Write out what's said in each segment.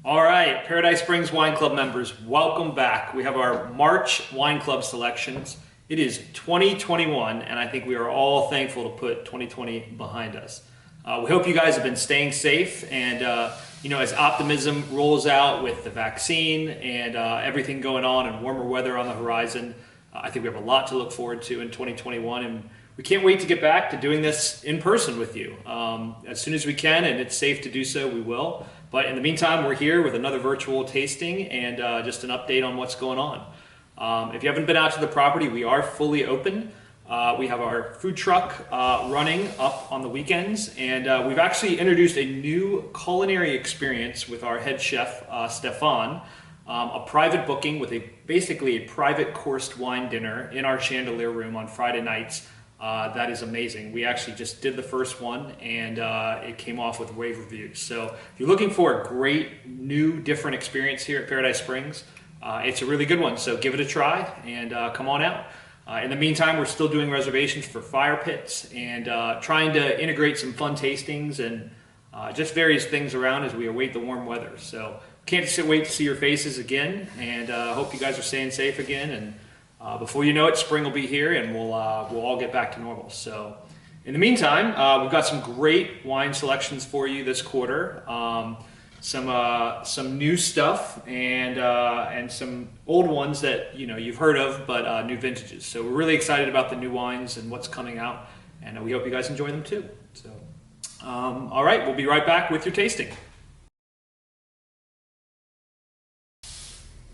All right, Paradise Springs Wine Club members, welcome back. We have our March Wine Club selections. It is 2021, and I think we are all thankful to put 2020 behind us. We hope you guys have been staying safe, and as optimism rolls out with the vaccine and everything going on and warmer weather on the horizon, I think we have a lot to look forward to in 2021, and we can't wait to get back to doing this in person with you. As soon as we can, and it's safe to do so, we will. But in the meantime, we're here with another virtual tasting and just an update on what's going on. If you haven't been out to the property, we are fully open. We have our food truck running up on the weekends, and we've actually introduced a new culinary experience with our head chef, Stefan, a private booking with basically a private coursed wine dinner in our chandelier room on Friday nights. That is amazing. We actually just did the first one, and it came off with rave reviews. So if you're looking for a great, new, different experience here at Paradise Springs, it's a really good one. So give it a try and come on out. In the meantime, we're still doing reservations for fire pits and trying to integrate some fun tastings and just various things around as we await the warm weather. So can't wait to see your faces again, and hope you guys are staying safe again. And before you know it, spring will be here, and we'll all get back to normal. So, in the meantime, we've got some great wine selections for you this quarter. Some new stuff and some old ones that you've heard of, but new vintages. So we're really excited about the new wines and what's coming out, and we hope you guys enjoy them too. So, all right, we'll be right back with your tasting.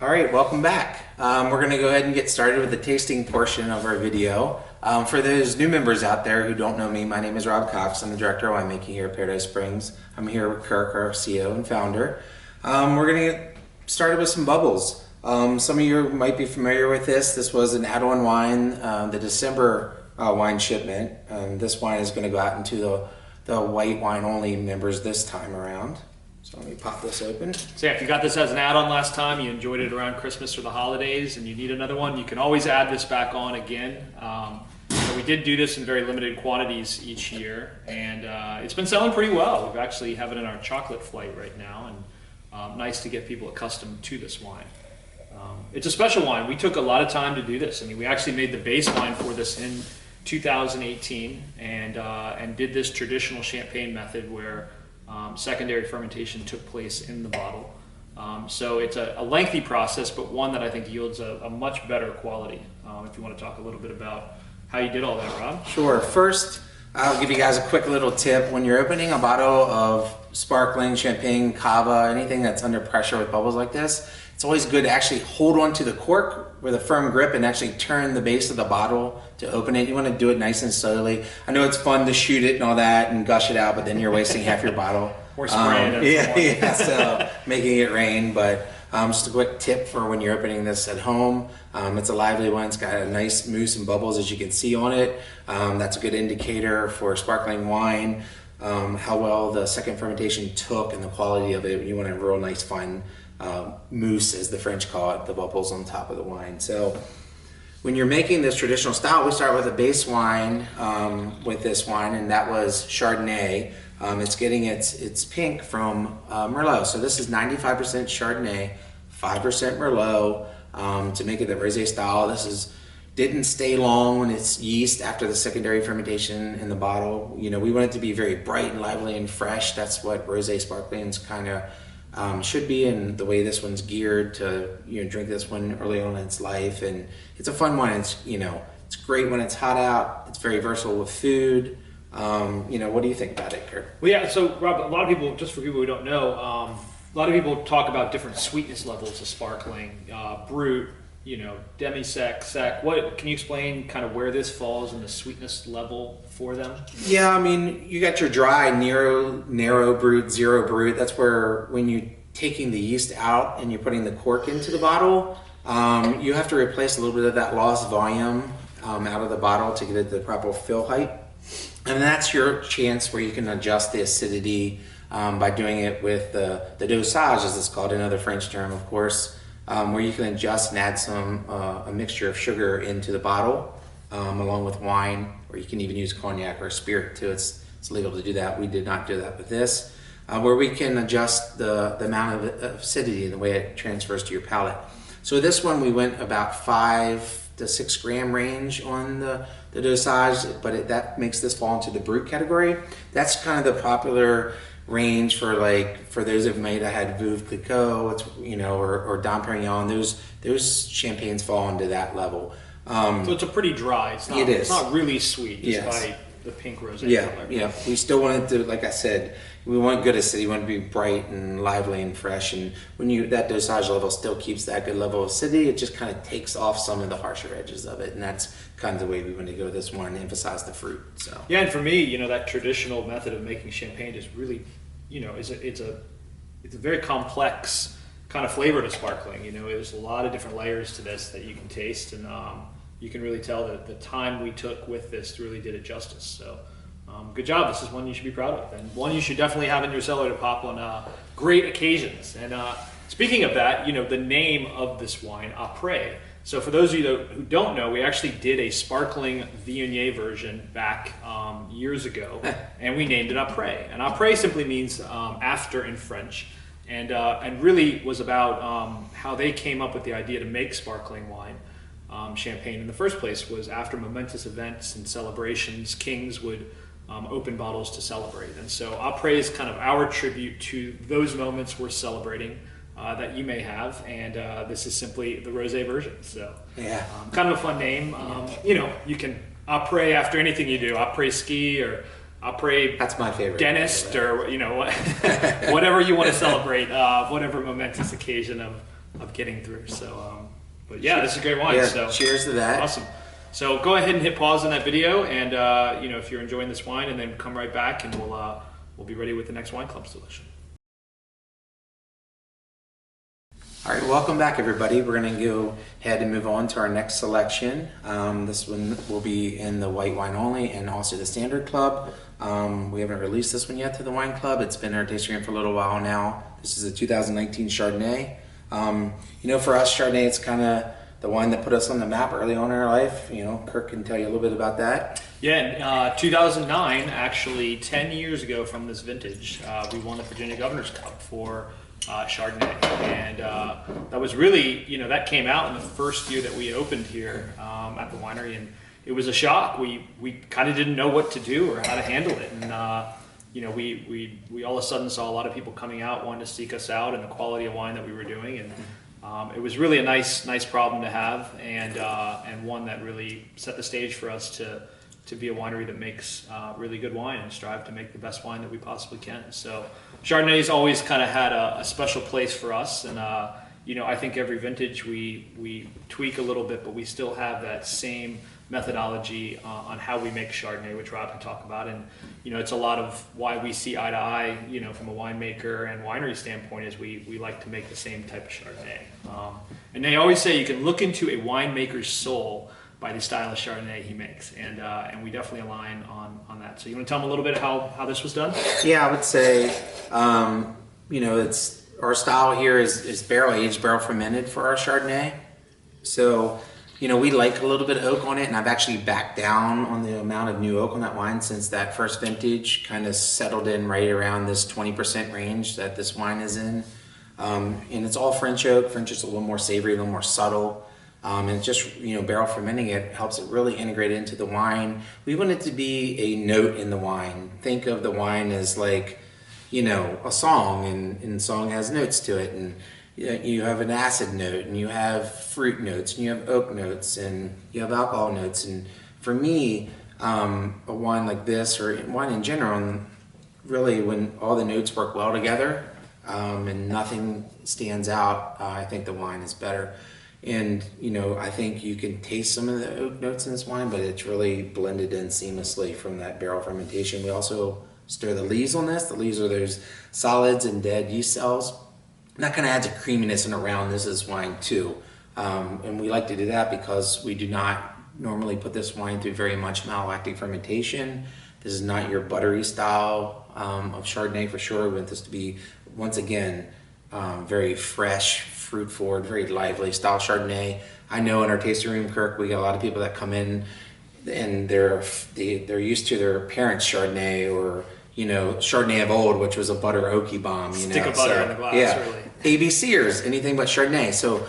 All right, welcome back. We're going to go ahead and get started with the tasting portion of our video. For those new members out there who don't know me, my name is Rob Cox. I'm the director of winemaking here at Paradise Springs. I'm here with Kirk, our CEO and founder. We're going to get started with some bubbles. Some of you might be familiar with this. This was an add-on wine, the December wine shipment. This wine is going to go out into the white wine only members this time around. So let me pop this open. So yeah, if you got this as an add-on last time, you enjoyed it around Christmas or the holidays, and you need another one, you can always add this back on again. So we did do this in very limited quantities each year, and it's been selling pretty well. We've actually have it in our chocolate flight right now, and nice to get people accustomed to this wine. It's a special wine. We took a lot of time to do this. I mean, we actually made the base wine for this in 2018, and did this traditional champagne method where secondary fermentation took place in the bottle. So it's a lengthy process, but one that I think yields a much better quality. If you want to talk a little bit about how you did all that, Rob. Sure. First, I'll give you guys a quick little tip. When you're opening a bottle of sparkling champagne, cava, anything that's under pressure with bubbles like this, it's always good to actually hold on to the cork with a firm grip and actually turn the base of the bottle to open it. You want to do it nice and slowly. I know it's fun to shoot it and all that and gush it out, but then you're wasting half your bottle. Or spraying it. So making it rain. But just a quick tip for when you're opening this at home. It's a lively one. It's got a nice mousse and bubbles, as you can see on it. That's a good indicator for sparkling wine, how well the second fermentation took and the quality of it. You want a real nice fine mousse, as the French call it, the bubbles on top of the wine. So when you're making this traditional style, we start with a base wine with this wine, and that was Chardonnay. It's getting its pink from Merlot. So this is 95% Chardonnay, 5% Merlot to make it the rosé style. This didn't stay long on its yeast after the secondary fermentation in the bottle. We want it to be very bright and lively and fresh. That's what rosé sparklings kind of should be, and the way this one's geared to drink this one early on in its life. And it's a fun one. It's great when it's hot out. It's very versatile with food. What do you think about it, Kurt? Well, yeah, so Rob, a lot of people, just for people who don't know, a lot of people talk about different sweetness levels of sparkling, brut, demi-sec, sec. What can you explain kind of where this falls in the sweetness level for them? Yeah, I mean, you got your dry, narrow brut, zero brut. That's where when you're taking the yeast out and you're putting the cork into the bottle, you have to replace a little bit of that lost volume out of the bottle to get it the proper fill height. And that's your chance where you can adjust the acidity by doing it with the dosage, as it's called, another French term, of course, where you can adjust and add a mixture of sugar into the bottle along with wine, or you can even use cognac or spirit too. It's legal to do that. We did not do that with this. where we can adjust the amount of acidity and the way it transfers to your palate. So this one we went about 5 to 6 gram range on the dosage, but that makes this fall into the brut category. That's kind of the popular range for those of you that had Veuve Clicquot, or Dom Perignon. Those champagnes fall into that level. So it's a pretty dry. It is. It's not really sweet, Yes. despite the pink rosé color. Yeah. We still wanted to, like I said, we want good acidity. We want to be bright and lively and fresh. And when that dosage level still keeps that good level of acidity, it just kind of takes off some of the harsher edges of it. And that's kind of the way we want to go with this one, emphasize the fruit. So Yeah, and for me, that traditional method of making champagne is really, it's a very complex kind of flavor to sparkling. There's a lot of different layers to this that you can taste, and you can really tell that the time we took with this really did it justice. So good job. This is one you should be proud of, and one you should definitely have in your cellar to pop on great occasions. And speaking of that, the name of this wine, Après. So for those of you who don't know, we actually did a sparkling Viognier version back years ago, and we named it Après. And Après simply means after in French, and really was about how they came up with the idea to make sparkling wine. Champagne in the first place was after momentous events and celebrations, kings would open bottles to celebrate. And so Après is kind of our tribute to those moments we're celebrating that you may have, and this is simply the rosé version. So yeah, kind of a fun name. You can Après after anything you do, Après ski or Après that's my favorite dentist, or whatever you want to celebrate, whatever momentous occasion of getting through. So but yeah, this is a great wine. Yeah, so cheers to that. Awesome. So go ahead and hit pause on that video, and if you're enjoying this wine, and then come right back, and we'll be ready with the next wine club selection. All right, welcome back, everybody. We're going to go ahead and move on to our next selection. This one will be in the white wine only, and also the standard club. We haven't released this one yet to the wine club. It's been in our tasting room for a little while now. This is a 2019 Chardonnay. For us, Chardonnay, it's kind of the wine that put us on the map early on in our life. Kirk can tell you a little bit about that. Yeah, in 2009, actually 10 years ago from this vintage, we won the Virginia Governor's Cup for Chardonnay, and that was really, that came out in the first year that we opened here at the winery, and it was a shock. We kind of didn't know what to do or how to handle it, and we all of a sudden saw a lot of people coming out wanting to seek us out and the quality of wine that we were doing, and it was really a nice problem to have, and one that really set the stage for us to be a winery that makes really good wine and strive to make the best wine that we possibly can. So Chardonnay's always kind of had a special place for us, and I think every vintage we tweak a little bit, but we still have that same methodology on how we make Chardonnay, which Rob can talk about. And it's a lot of why we see eye to eye, from a winemaker and winery standpoint, is we like to make the same type of Chardonnay. And they always say you can look into a winemaker's soul by the style of Chardonnay he makes, and we definitely align on that. So you want to tell them a little bit how this was done? Yeah, I would say, it's our style here is barrel aged, barrel fermented for our Chardonnay. So, we like a little bit of oak on it, and I've actually backed down on the amount of new oak on that wine since that first vintage kind of settled in right around this 20% range that this wine is in. And it's all French oak. French is a little more savory, a little more subtle. And just, barrel fermenting it helps it really integrate into the wine. We want it to be a note in the wine. Think of the wine as like, a song, and song has notes to it. And you have an acid note, and you have fruit notes, and you have oak notes, and you have alcohol notes. And for me, a wine like this, or wine in general, really when all the notes work well together, and nothing stands out, I think the wine is better. And, I think you can taste some of the oak notes in this wine, but it's really blended in seamlessly from that barrel fermentation. We also stir the leaves on this. The leaves are those solids and dead yeast cells. And that kind of adds a creaminess and a roundness to this wine too. And we like to do that because we do not normally put this wine through very much malolactic fermentation. This is not your buttery style of Chardonnay for sure. We want this to be, once again, very fresh, fruit forward, very lively style Chardonnay. I know in our tasting room, Kirk, we got a lot of people that come in and they're used to their parents' Chardonnay, or Chardonnay of old, which was a butter oaky bomb. Stick of butter in the glass, really. ABCers, anything but Chardonnay. So,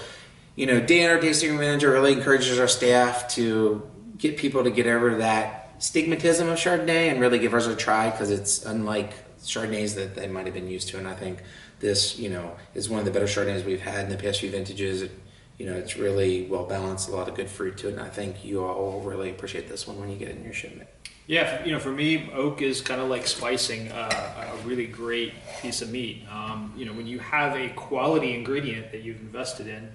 Dan, our tasting manager, really encourages our staff to get people to get over that stigmatism of Chardonnay and really give ours a try, because it's unlike Chardonnays that they might have been used to. And I think this, is one of the better Chardonnays we've had in the past few vintages. It's really well balanced, a lot of good fruit to it, and I think you all will really appreciate this one when you get it in your shipment. Yeah, for me, oak is kind of like spicing a really great piece of meat. When you have a quality ingredient that you've invested in,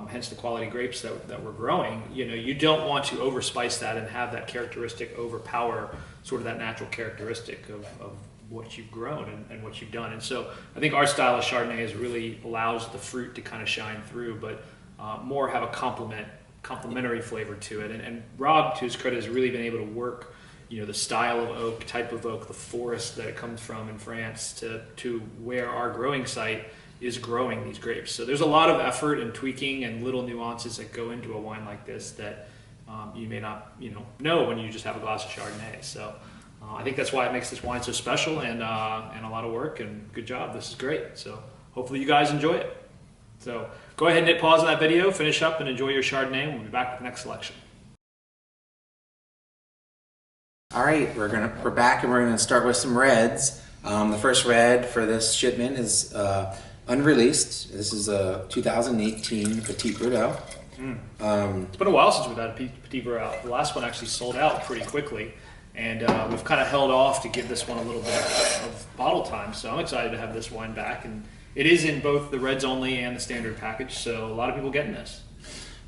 hence the quality grapes that we're growing, you don't want to overspice that and have that characteristic overpower sort of that natural characteristic of what you've grown and what you've done. And so I think our style of Chardonnay really allows the fruit to kind of shine through, but more have a complementary flavor to it. And Rob, to his credit, has really been able to work the style of oak, type of oak, the forest that it comes from in France to where our growing site is growing these grapes. So there's a lot of effort and tweaking and little nuances that go into a wine like this that you may not know when you just have a glass of Chardonnay. So I think that's why it makes this wine so special, and a lot of work, and good job. This is great. So hopefully you guys enjoy it. So go ahead and hit pause on that video, finish up, and enjoy your Chardonnay, and we'll be back with the next selection. All right, we're back, and we're gonna start with some reds. The first red for this shipment is unreleased. This is a 2018 Petit Verdot. It's been a while since we've had a Petit Verdot. The last one actually sold out pretty quickly, and we've kind of held off to give this one a little bit of bottle time. So I'm excited to have this wine back, and it is in both the reds only and the standard package. So a lot of people getting this.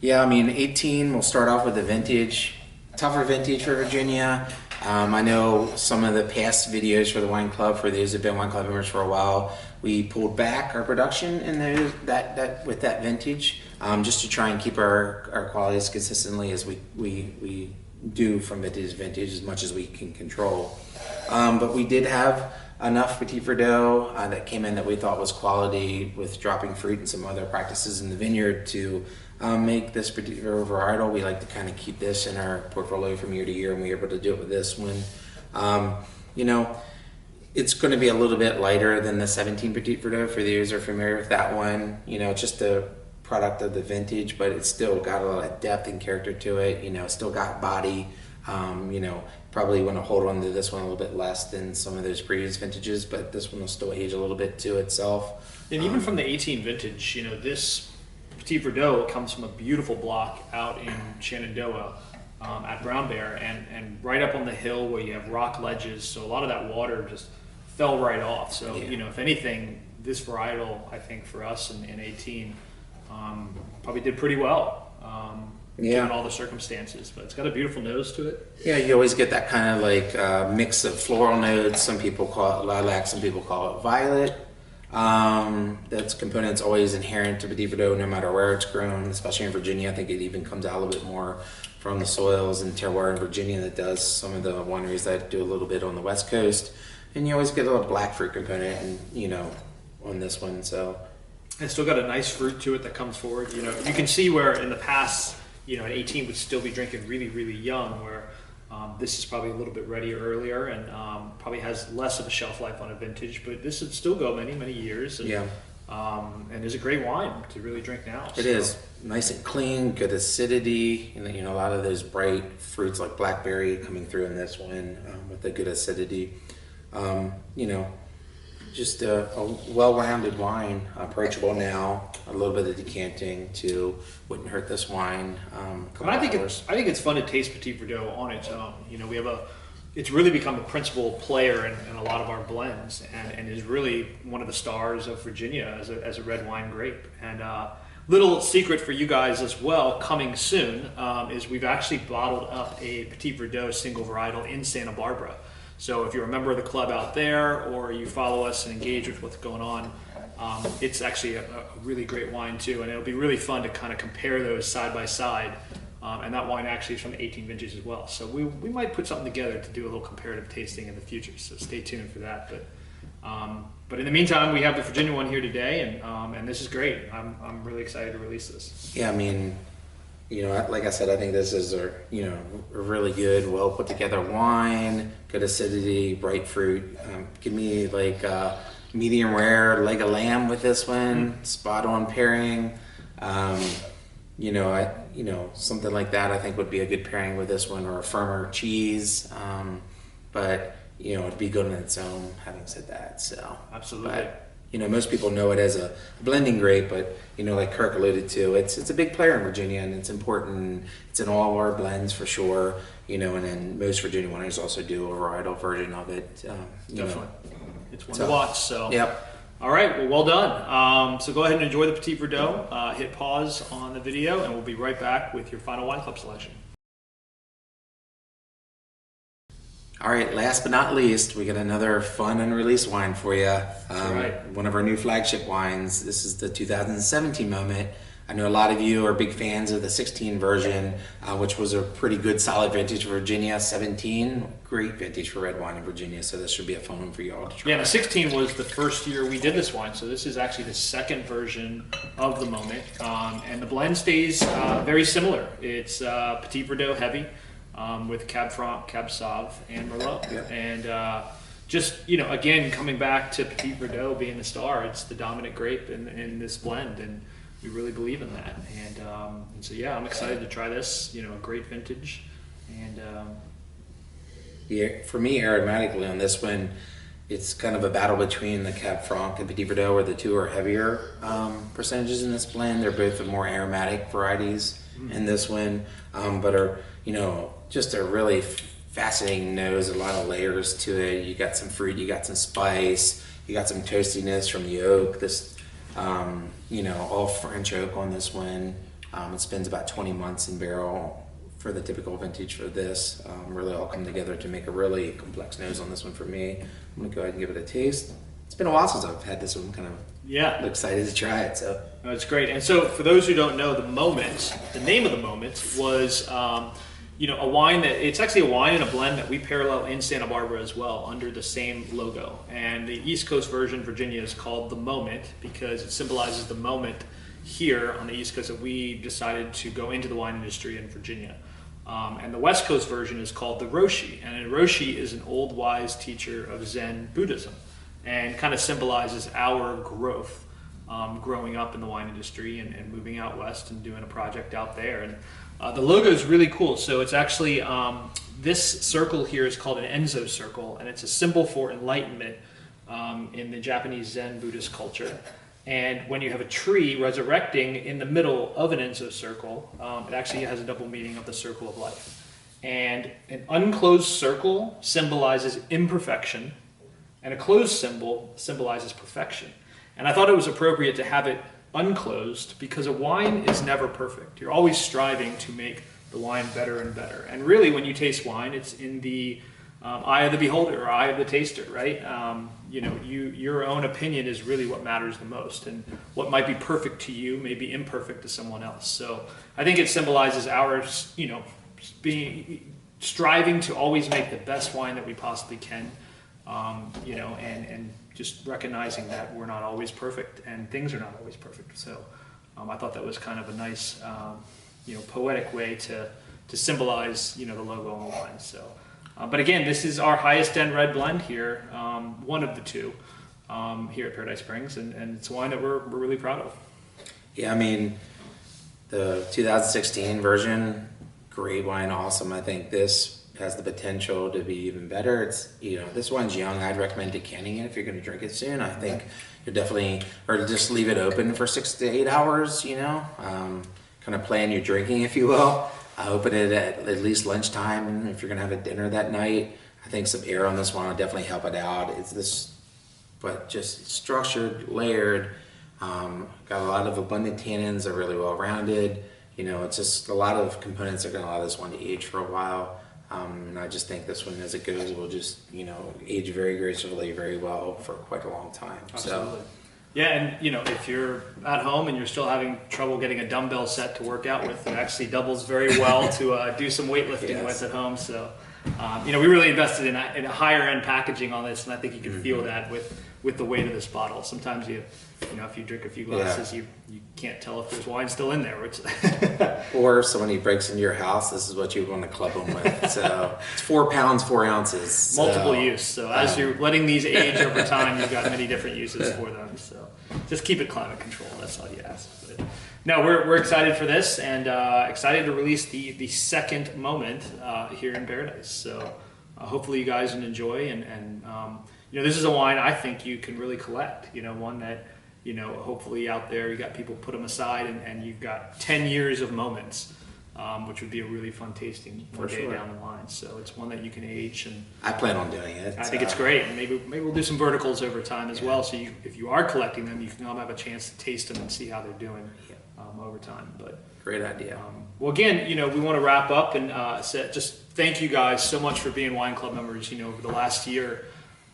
Yeah, 18. We'll start off with the vintage. Tougher vintage for Virginia. I know some of the past videos for the wine club, for those who've been wine club members for a while, we pulled back our production in with that vintage, just to try and keep our quality as consistently as we do from vintage to vintage, as much as we can control. But we did have enough Petit Verdot that came in that we thought was quality, with dropping fruit and some other practices in the vineyard, to make this particular varietal. We like to kind of keep this in our portfolio from year to year, and we were able to do it with this one. It's going to be a little bit lighter than the 17 Petit Verdot, for those who are familiar with that one. It's just a product of the vintage, but it's still got a lot of depth and character to it. Still got body. Probably want to hold on to this one a little bit less than some of those previous vintages, but this one will still age a little bit to itself. And even from the 18 vintage, this Petit Verdot comes from a beautiful block out in Shenandoah at Brown Bear, and right up on the hill where you have rock ledges, so a lot of that water just fell right off. So if anything, this varietal, I think for us in 18 probably did pretty well. Given all the circumstances, but it's got a beautiful nose to it. Yeah, you always get that kind of like mix of floral notes. Some people call it lilac, some people call it violet. That's component's always inherent to Petit Verdot, no matter where it's grown, especially in Virginia. I think it even comes out a little bit more from the soils and terroir in Virginia that does some of the wineries that do a little bit on the West Coast. And you always get a little black fruit component, and on this one. So it's still got a nice fruit to it that comes forward. You can see where in the past, an 18 would still be drinking really, really young, where this is probably a little bit readier earlier, and probably has less of a shelf life on a vintage, but this would still go many, many years. And, and is a great wine to really drink now. It is nice and clean, good acidity, and a lot of those bright fruits like blackberry coming through in this one with a good acidity. Just a well-rounded wine, approachable now. A little bit of decanting too wouldn't hurt this wine. But I think it's fun to taste Petit Verdot on its own. It's really become a principal player in a lot of our blends, and is really one of the stars of Virginia as a red wine grape. And little secret for you guys as well, coming soon, is we've actually bottled up a Petit Verdot single varietal in Santa Barbara. So if you're a member of the club out there, or you follow us and engage with what's going on, it's actually a really great wine too, and it'll be really fun to kind of compare those side by side. And that wine actually is from the 18 vintage as well. So we might put something together to do a little comparative tasting in the future. So stay tuned for that. But in the meantime, we have the Virginia one here today, and this is great. I'm really excited to release this. Yeah, Like I said, I think this is a really good, well put together wine, good acidity, bright fruit. Give me like medium rare leg of lamb with this one, spot on pairing. Something like that I think would be a good pairing with this one, or a firmer cheese. But it'd be good on its own. Having said that, so Absolutely. But, most people know it as a blending grape, but like Kirk alluded to, it's a big player in Virginia, and it's important. It's in all of our blends for sure. And then most Virginia wineries also do a varietal version of it. Definitely. It's one to watch. So. Yep. All right, well done. So go ahead and enjoy the Petit Verdot. Hit pause on the video, and we'll be right back with your final wine club selection. All right, last but not least, we got another fun unreleased wine for you. Right. One of our new flagship wines. This is the 2017 Moment. I know a lot of you are big fans of the 16 version, which was a pretty good solid vintage for Virginia. 17, great vintage for red wine in Virginia, so this should be a fun one for you all to try. Yeah, the 16 was the first year we did this wine, so this is actually the second version of the Moment. And the blend stays very similar. It's Petit Verdot heavy with Cab Franc, Cab Sauv, and Merlot. Yep. And just, again, coming back to Petit Verdot being the star, it's the dominant grape in this blend. And we really believe in that, and so yeah, I'm excited to try this. A great vintage, and yeah, for me, aromatically on this one, it's kind of a battle between the Cab Franc and Petit Verdot, where the two are heavier percentages in this blend. They're both the more aromatic varieties in this one, but are just a really fascinating nose. A lot of layers to it. You got some fruit, you got some spice, you got some toastiness from the oak. This. All French oak on this one. It spends about 20 months in barrel for the typical vintage for this. Really all come together to make a really complex nose on this one for me. I'm gonna go ahead and give it a taste. It's been a while since I've had this one. Kind of excited to try it. So it's great. And so for those who don't know, the name of the Moment was a wine that it's actually a wine and a blend that we parallel in Santa Barbara as well under the same logo. And the East Coast version, Virginia, is called the Moment because it symbolizes the moment here on the East Coast that we decided to go into the wine industry in Virginia. And the West Coast version is called the Roshi. And Roshi is an old wise teacher of Zen Buddhism and kind of symbolizes our growth growing up in the wine industry and moving out west and doing a project out there. And the logo is really cool. So it's actually, this circle here is called an Enzo circle, and it's a symbol for enlightenment in the Japanese Zen Buddhist culture. And when you have a tree resurrecting in the middle of an Enzo circle, it actually has a double meaning of the circle of life. And an unclosed circle symbolizes imperfection, and a closed symbol symbolizes perfection. And I thought it was appropriate to have it unclosed because a wine is never perfect. You're always striving to make the wine better and better. And really, when you taste wine, it's in the eye of the beholder or eye of the taster, right? Your own opinion is really what matters the most, and what might be perfect to you may be imperfect to someone else. So I think it symbolizes our, being striving to always make the best wine that we possibly can, and just recognizing that we're not always perfect and things are not always perfect. So I thought that was kind of a nice, poetic way to symbolize, the logo on the wine. So, but again, this is our highest end red blend here, one of the two here at Paradise Springs, and it's a wine that we're really proud of. Yeah, I mean, the 2016 version, great wine, awesome. I think this has the potential to be even better. It's, this one's young. I'd recommend decanting it if you're going to drink it soon. I think you're definitely, or just leave it open for 6 to 8 hours, kind of plan your drinking, if you will. Open it at least lunchtime, and if you're going to have a dinner that night, I think some air on this one will definitely help it out. It's this, but just structured, layered, got a lot of abundant tannins, are really well rounded. It's just a lot of components that are going to allow this one to age for a while. And I just think this one, as it goes, will just, age very gracefully, very well for quite a long time. Absolutely. So, yeah, and if you're at home and you're still having trouble getting a dumbbell set to work out with, it actually doubles very well to do some weightlifting with at home. So We really invested in a higher end packaging on this, and I think you can feel that with the weight of this bottle. Sometimes if you drink a few glasses, you can't tell if there's wine still in there. Or if somebody breaks into your house, this is what you want to club them with. So it's 4 pounds, 4 ounces. So, multiple use. So as you're letting these age over time, you've got many different uses for them. So just keep it climate control. That's all you ask. But no, we're excited for this, and excited to release the second moment here in Paradise. So hopefully you guys can enjoy, and this is a wine I think you can really collect. One that hopefully out there you got people put them aside, and you've got 10 years of moments, which would be a really fun tasting one day down the line. So it's one that you can age, and I plan on doing it. I think it's great. And maybe we'll do some verticals over time as well. So if you are collecting them, you can all have a chance to taste them and see how they're doing over time. But great idea. Well, again, we want to wrap up and just thank you guys so much for being Wine Club members. Over the last year.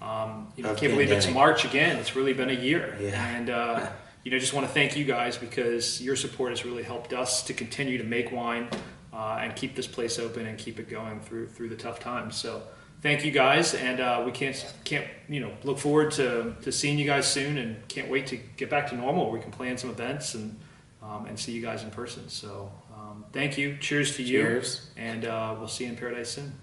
I can't believe it's March again. It's really been a year. Yeah. And, just want to thank you guys, because your support has really helped us to continue to make wine and keep this place open and keep it going through the tough times. So thank you guys. And we can't look forward to seeing you guys soon, and can't wait to get back to normal where we can plan some events and see you guys in person. So thank you. Cheers to you. Cheers. And we'll see you in Paradise soon.